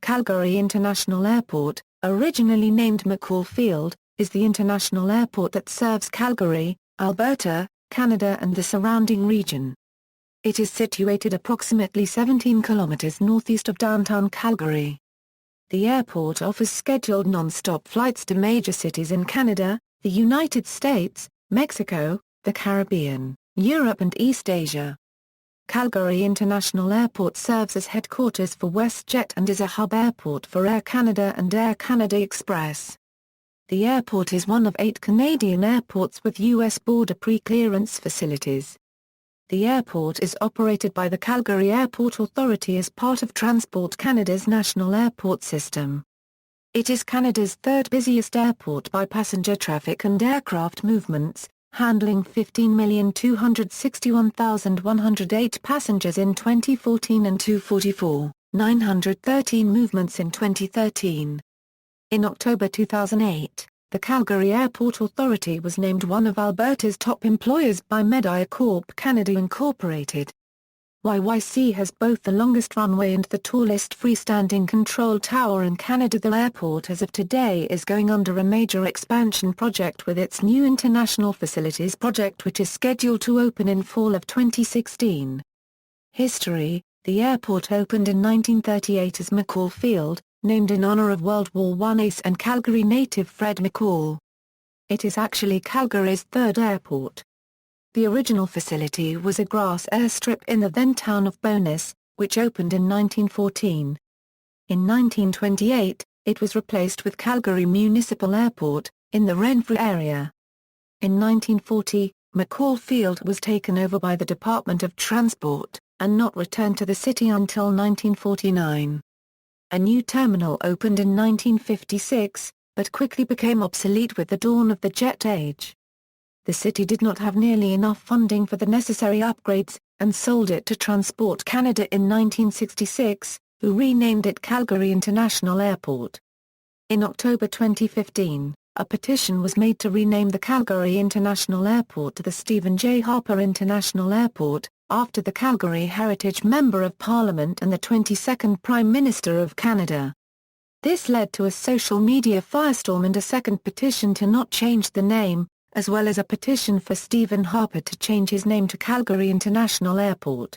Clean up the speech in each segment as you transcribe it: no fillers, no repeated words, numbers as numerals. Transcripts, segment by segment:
Calgary International Airport, originally named McCall Field, is the international airport that serves Calgary, Alberta, Canada and the surrounding region. It is situated approximately 17 kilometers northeast of downtown Calgary. The airport offers scheduled non-stop flights to major cities in Canada, the United States, Mexico, the Caribbean, Europe and East Asia. Calgary International Airport serves as headquarters for WestJet and is a hub airport for Air Canada and Air Canada Express. The airport is one of 8 Canadian airports with US Border Preclearance facilities. The airport is operated by the Calgary Airport Authority as part of Transport Canada's national airport system. It is Canada's third busiest airport by passenger traffic and aircraft movements, handling 15,261,108 passengers in 2014 and 244,913 movements in 2013. In October 2008, the Calgary Airport Authority was named one of Alberta's top employers by Mediacorp Canada Inc. YYC has both the longest runway and the tallest freestanding control tower in Canada. The airport as of today is going under a major expansion project with its new international facilities project which is scheduled to open in fall of 2016. History: the airport opened in 1938 as McCall Field, named in honor of World War I ace and Calgary native Fred McCall. It is actually Calgary's third airport. The original facility was a grass airstrip in the then town of Bowness, which opened in 1914. In 1928, it was replaced with Calgary Municipal Airport, in the Renfrew area. In 1940, McCall Field was taken over by the Department of Transport, and not returned to the city until 1949. A new terminal opened in 1956, but quickly became obsolete with the dawn of the jet age. The city did not have nearly enough funding for the necessary upgrades, and sold it to Transport Canada in 1966, who renamed it Calgary International Airport. In October 2015, a petition was made to rename the Calgary International Airport to the Stephen J. Harper International Airport, after the Calgary Heritage Member of Parliament and the 22nd Prime Minister of Canada. This led to a social media firestorm and a second petition to not change the name, as well as a petition for Stephen Harper to change his name to Calgary International Airport.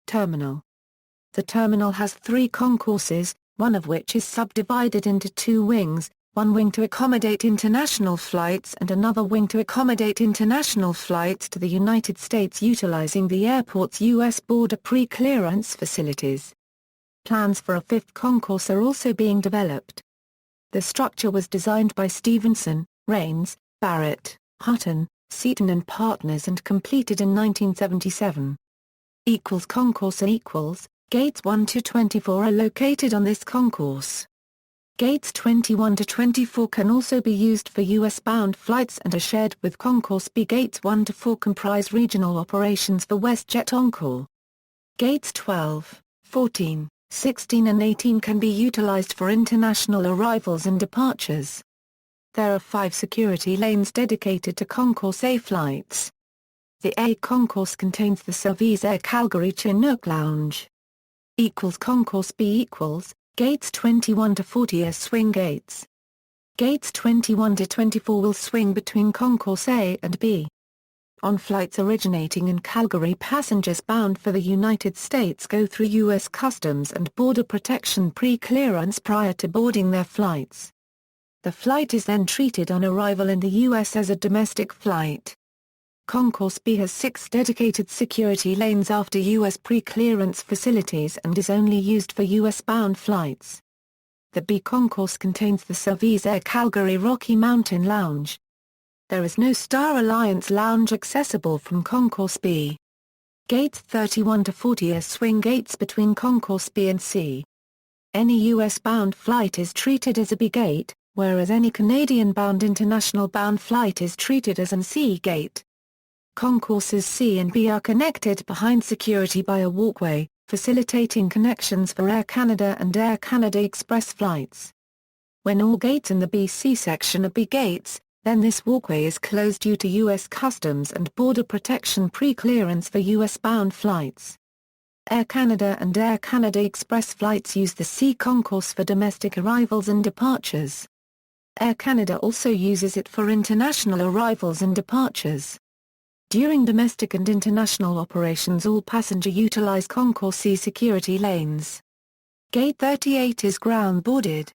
Terminal. The terminal has 3 concourses, one of which is subdivided into 2 wings, one wing to accommodate international flights and another wing to accommodate international flights to the United States utilizing the airport's US Border Preclearance facilities. Plans for a 5th concourse are also being developed. The structure was designed by Stevenson, Rains, Barrett, Hutton, Seaton and Partners and completed in 1977. Concourse equals, gates 1 to 24 are located on this concourse. Gates 21 to 24 can also be used for US-bound flights and are shared with Concourse B. Gates 1 to 4 comprise regional operations for WestJet Encore. Gates 12, 14, 16 and 18 can be utilized for international arrivals and departures. There are 5 security lanes dedicated to Concourse A flights. The A concourse contains the Service Air Calgary Chinook Lounge. Concourse B equals, gates 21 to 40 are swing gates. Gates 21 to 24 will swing between Concourse A and B. On flights originating in Calgary, passengers bound for the United States go through U.S. Customs and Border Protection pre-clearance prior to boarding their flights. The flight is then treated on arrival in the U.S. as a domestic flight. Concourse B has 6 dedicated security lanes after U.S. pre-clearance facilities and is only used for U.S.-bound flights. The B concourse contains the Service Air Calgary Rocky Mountain Lounge. There is no Star Alliance Lounge accessible from Concourse B. Gates 31 to 40 are swing gates between Concourse B and C. Any U.S.-bound flight is treated as a B gate, whereas any Canadian-bound international-bound flight is treated as an C gate. Concourses C and B are connected behind security by a walkway, facilitating connections for Air Canada and Air Canada Express flights. When all gates in the B-C section are B gates, then this walkway is closed due to U.S. Customs and Border Protection pre-clearance for U.S.-bound flights. Air Canada and Air Canada Express flights use the C concourse for domestic arrivals and departures. Air Canada also uses it for international arrivals and departures. During domestic and international operations, all passengers utilize Concourse C security lanes. Gate 38 is ground-boarded.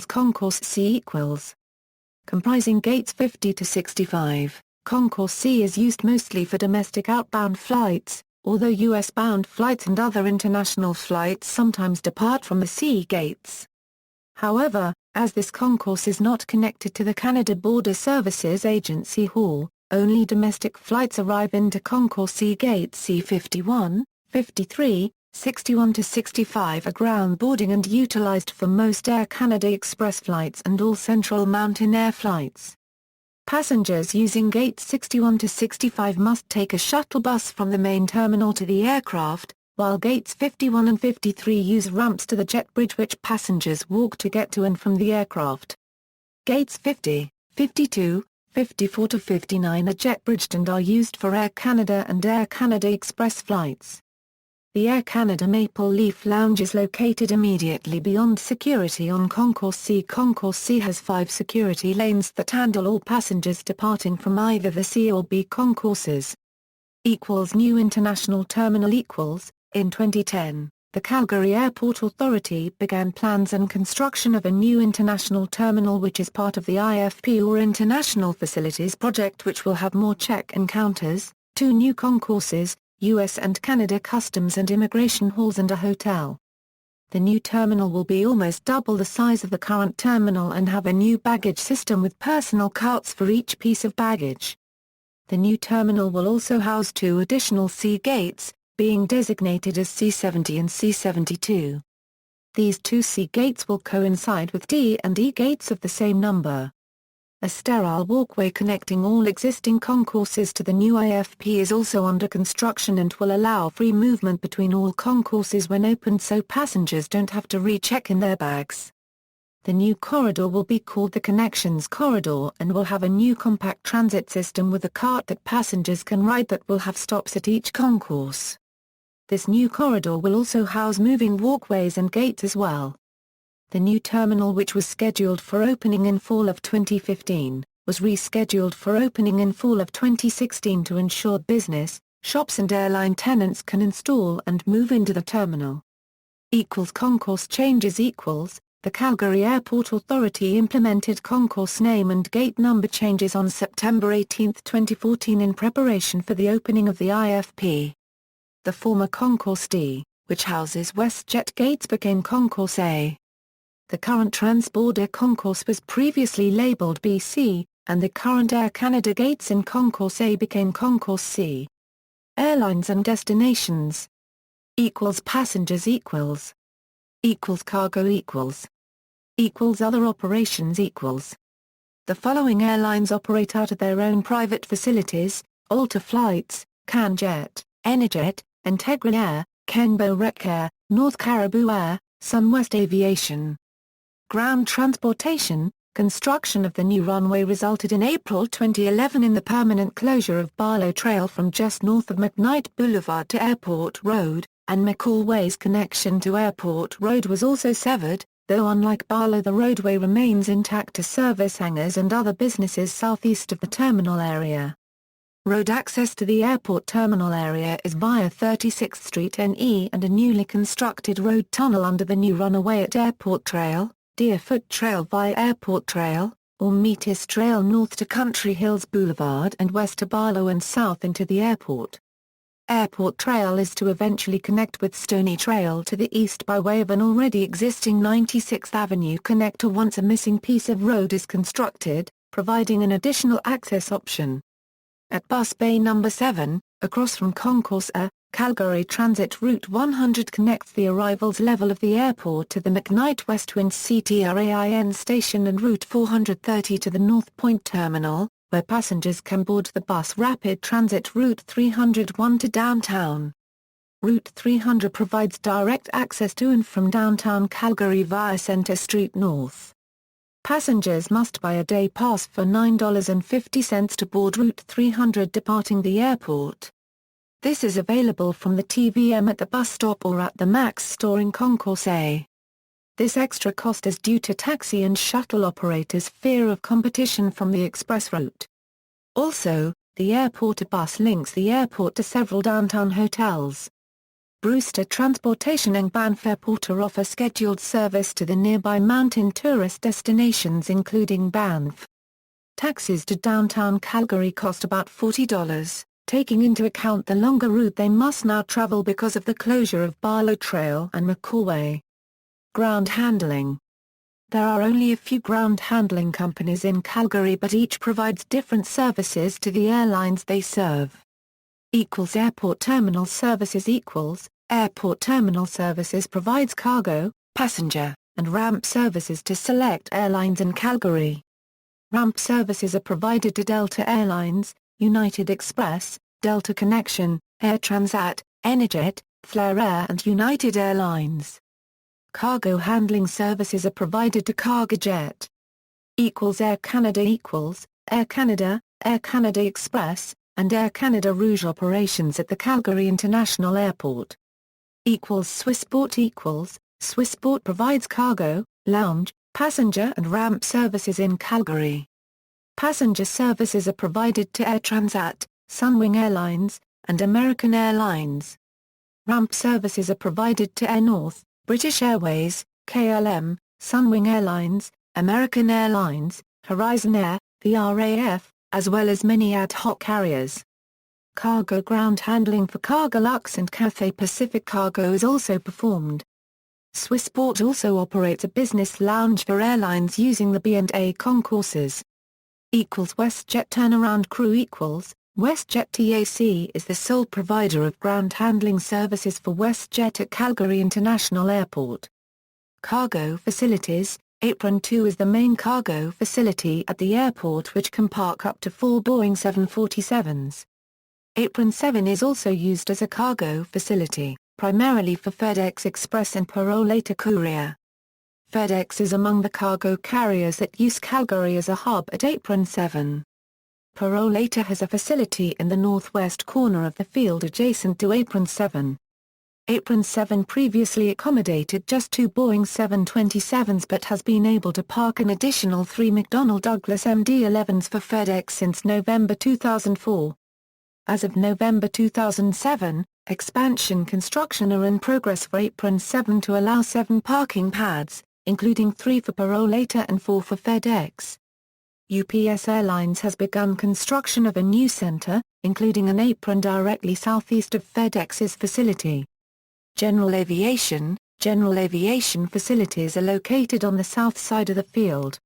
Concourse C equals. Comprising gates 50 to 65, Concourse C is used mostly for domestic outbound flights, although US-bound flights and other international flights sometimes depart from the C gates. However, as this concourse is not connected to the Canada Border Services Agency Hall, only domestic flights arrive into Concourse C gates C51, 53, 61 to 65 are ground boarding and utilized for most Air Canada Express flights and all Central Mountain Air flights. Passengers using gates 61 to 65 must take a shuttle bus from the main terminal to the aircraft, while gates 51 and 53 use ramps to the jet bridge which passengers walk to get to and from the aircraft. Gates 50, 52, 54 to 59 are jet-bridged and are used for Air Canada and Air Canada Express flights. The Air Canada Maple Leaf Lounge is located immediately beyond security on Concourse C. Concourse C has 5 security lanes that handle all passengers departing from either the C or B concourses. New International Terminal In 2010, the Calgary Airport Authority began plans and construction of a new international terminal which is part of the IFP or International Facilities Project, which will have more check and counters, 2 new concourses, US and Canada Customs and Immigration halls and a hotel. The new terminal will be almost double the size of the current terminal and have a new baggage system with personal carts for each piece of baggage. The new terminal will also house 2 additional C gates, being designated as C70 and C72. These 2 C gates will coincide with D and E gates of the same number. A sterile walkway connecting all existing concourses to the new IFP is also under construction and will allow free movement between all concourses when opened so passengers don't have to recheck in their bags. The new corridor will be called the Connections Corridor and will have a new compact transit system with a cart that passengers can ride that will have stops at each concourse. This new corridor will also house moving walkways and gates as well. The new terminal, which was scheduled for opening in fall of 2015, was rescheduled for opening in fall of 2016 to ensure business, shops and airline tenants can install and move into the terminal. Concourse changes The Calgary Airport Authority implemented concourse name and gate number changes on September 18, 2014 in preparation for the opening of the IFP. The former Concourse D, which houses WestJet gates, became Concourse A. The current transborder concourse was previously labeled BC, and the current Air Canada gates in Concourse A became Concourse C. Airlines and destinations. Passengers cargo other operations The following airlines operate out of their own private facilities: Alta Flights, CanJet, Enerjet, Integra Air, Kenbo Rec Air, North Caribou Air, SunWest Aviation. Ground transportation. Construction of the new runway resulted in April 2011 in the permanent closure of Barlow Trail from just north of McKnight Boulevard to Airport Road, and McCall Way's connection to Airport Road was also severed, though unlike Barlow the roadway remains intact to service hangars and other businesses southeast of the terminal area. Road access to the airport terminal area is via 36th Street NE and a newly constructed road tunnel under the new runway at Airport Trail, Deerfoot Trail via Airport Trail, or Metis Trail north to Country Hills Boulevard and west to Barlow and south into the airport. Airport Trail is to eventually connect with Stony Trail to the east by way of an already existing 96th Avenue connector once a missing piece of road is constructed, providing an additional access option. At Bus Bay No. 7, across from Concourse A, Calgary Transit Route 100 connects the arrivals level of the airport to the McKnight Westwind CTRAIN station and Route 430 to the North Point Terminal, where passengers can board the bus Rapid Transit Route 301 to downtown. Route 300 provides direct access to and from downtown Calgary via Centre Street North. Passengers must buy a day pass for $9.50 to board Route 300 departing the airport. This is available from the TVM at the bus stop or at the Max store in Concourse A. This extra cost is due to taxi and shuttle operators' fear of competition from the express route. Also, the airport bus links the airport to several downtown hotels. Brewster Transportation and Banff Airport offer scheduled service to the nearby mountain tourist destinations including Banff. Taxis to downtown Calgary cost about $40, taking into account the longer route they must now travel because of the closure of Barlow Trail and McCall Way. Ground handling. There are only a few ground handling companies in Calgary, but each provides different services to the airlines they serve. Airport Terminal Services Airport Terminal Services provides cargo, passenger, and ramp services to select airlines in Calgary. Ramp services are provided to Delta Airlines, United Express, Delta Connection, Air Transat, Enerjet, Flair Air and United Airlines. Cargo handling services are provided to CargoJet. Air Canada Air Canada, Air Canada Express, and Air Canada Rouge operations at the Calgary International Airport. Swissport Swissport provides cargo, lounge, passenger and ramp services in Calgary. Passenger services are provided to Air Transat, Sunwing Airlines, and American Airlines. Ramp services are provided to Air North, British Airways, KLM, Sunwing Airlines, American Airlines, Horizon Air, the RAF, as well as many ad hoc carriers. Cargo ground handling for Cargolux and Cathay Pacific Cargo is also performed. Swissport also operates a business lounge for airlines using the B&A concourses. WestJet turnaround crew WestJet TAC is the sole provider of ground handling services for WestJet at Calgary International Airport. Cargo facilities. Apron 2 is the main cargo facility at the airport, which can park up to 4 Boeing 747s. Apron 7 is also used as a cargo facility, primarily for FedEx Express and Prolator Courier. FedEx is among the cargo carriers that use Calgary as a hub at Apron 7. Prolator has a facility in the northwest corner of the field adjacent to Apron 7. Apron 7 previously accommodated just 2 Boeing 727s but has been able to park an additional 3 McDonnell Douglas MD-11s for FedEx since November 2004. As of November 2007, expansion construction are in progress for Apron 7 to allow 7 parking pads, including 3 for Prolator and 4 for FedEx. UPS Airlines has begun construction of a new center, including an apron directly southeast of FedEx's facility. General aviation facilities are located on the south side of the field.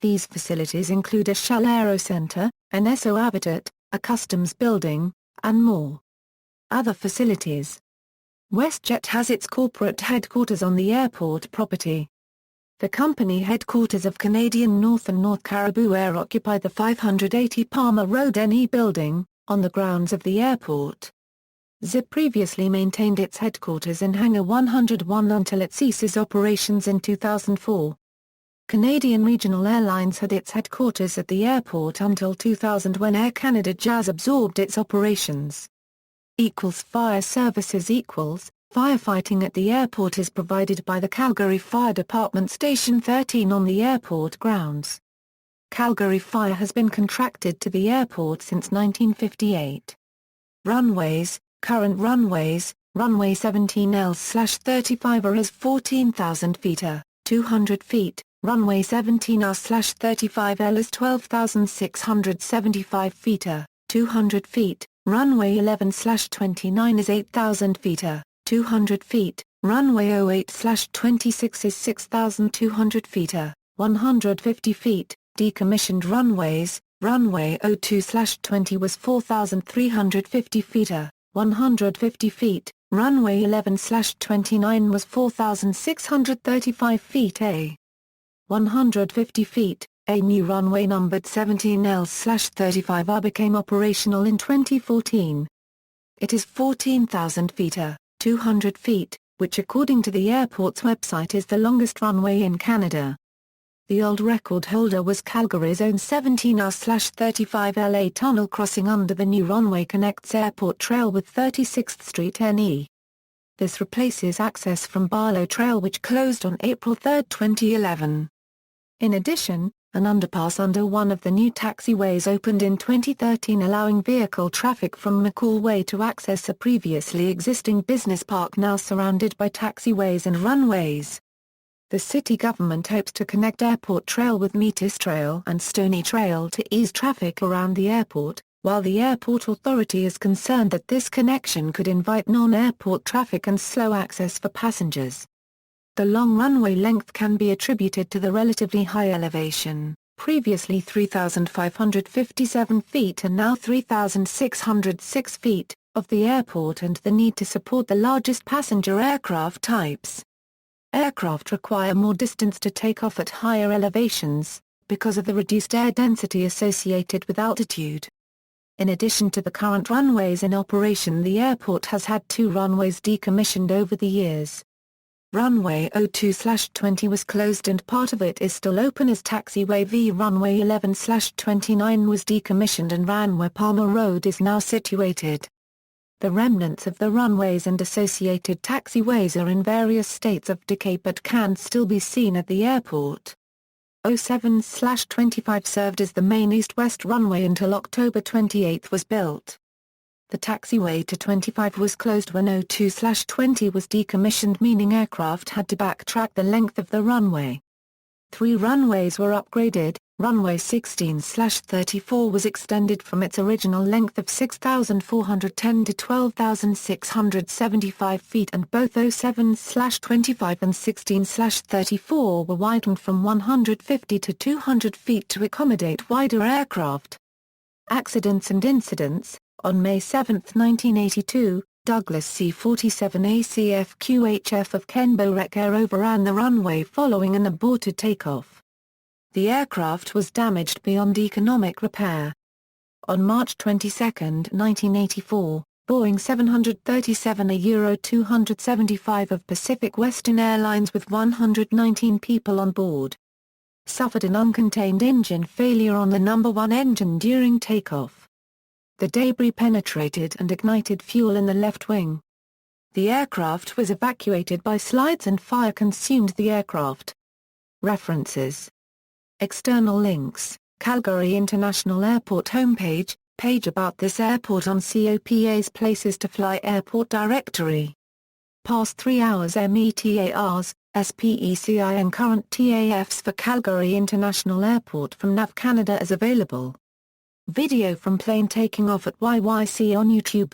These facilities include a Shell Aero Center, an Esso Habitat, a customs building, and more. Other facilities. WestJet has its corporate headquarters on the airport property. The company headquarters of Canadian North and North Caribou Air occupy the 580 Palmer Road NE building, on the grounds of the airport. Zip previously maintained its headquarters in Hangar 101 until it ceases operations in 2004. Canadian Regional Airlines had its headquarters at the airport until 2000 when Air Canada Jazz absorbed its operations. Fire services. Firefighting at the airport is provided by the Calgary Fire Department Station 13 on the airport grounds. Calgary Fire has been contracted to the airport since 1958. Runways. Current runways, runway 17L/35R is 14,000 feet, 200 feet, runway 17R/35L is 12,675 feet, 200 feet, runway 11/29 is 8,000 feet, 200 feet, runway 08/26 is 6,200 feet, 150 feet, decommissioned runways, runway 02/20 was 4,350 feet, 150 feet, runway 11/29 was 4,635 feet. 150 feet, a new runway numbered 17L/35R became operational in 2014. It is 14,000 feet, 200 feet, which according to the airport's website is the longest runway in Canada. The old record holder was Calgary's own 17R/35 LA tunnel crossing under the new runway connects Airport Trail with 36th Street NE. This replaces access from Barlow Trail which closed on April 3, 2011. In addition, an underpass under one of the new taxiways opened in 2013 allowing vehicle traffic from McCall Way to access a previously existing business park now surrounded by taxiways and runways. The city government hopes to connect Airport Trail with Metis Trail and Stony Trail to ease traffic around the airport, while the Airport Authority is concerned that this connection could invite non-airport traffic and slow access for passengers. The long runway length can be attributed to the relatively high elevation, previously 3,557 feet and now 3,606 feet, of the airport and the need to support the largest passenger aircraft types. Aircraft require more distance to take off at higher elevations, because of the reduced air density associated with altitude. In addition to the current runways in operation, the airport has had 2 runways decommissioned over the years. Runway 02/20 was closed and part of it is still open as taxiway V. Runway 11/29 was decommissioned and ran where Palmer Road is now situated. The remnants of the runways and associated taxiways are in various states of decay but can still be seen at the airport. 07/25 served as the main east-west runway until October 28 was built. The taxiway to 25 was closed when 02/20 was decommissioned, meaning aircraft had to backtrack the length of the runway. 3 runways were upgraded. Runway 16/34 was extended from its original length of 6,410 to 12,675 feet and both 07/25 and 16/34 were widened from 150 to 200 feet to accommodate wider aircraft. Accidents and incidents. On May 7, 1982, Douglas C-47 ACF-QHF of Kenbo Rec Air overran the runway following an aborted takeoff. The aircraft was damaged beyond economic repair. On March 22, 1984, Boeing 737 -275 of Pacific Western Airlines with 119 people on board suffered an uncontained engine failure on the number 1 engine during takeoff. The debris penetrated and ignited fuel in the left wing. The aircraft was evacuated by slides and fire consumed the aircraft. References. External links: Calgary International Airport homepage, page about this airport on COPA's Places to Fly Airport directory. Past 3 hours METARs, SPECI and current TAFs for Calgary International Airport from NAV Canada is available. Video from plane taking off at YYC on YouTube.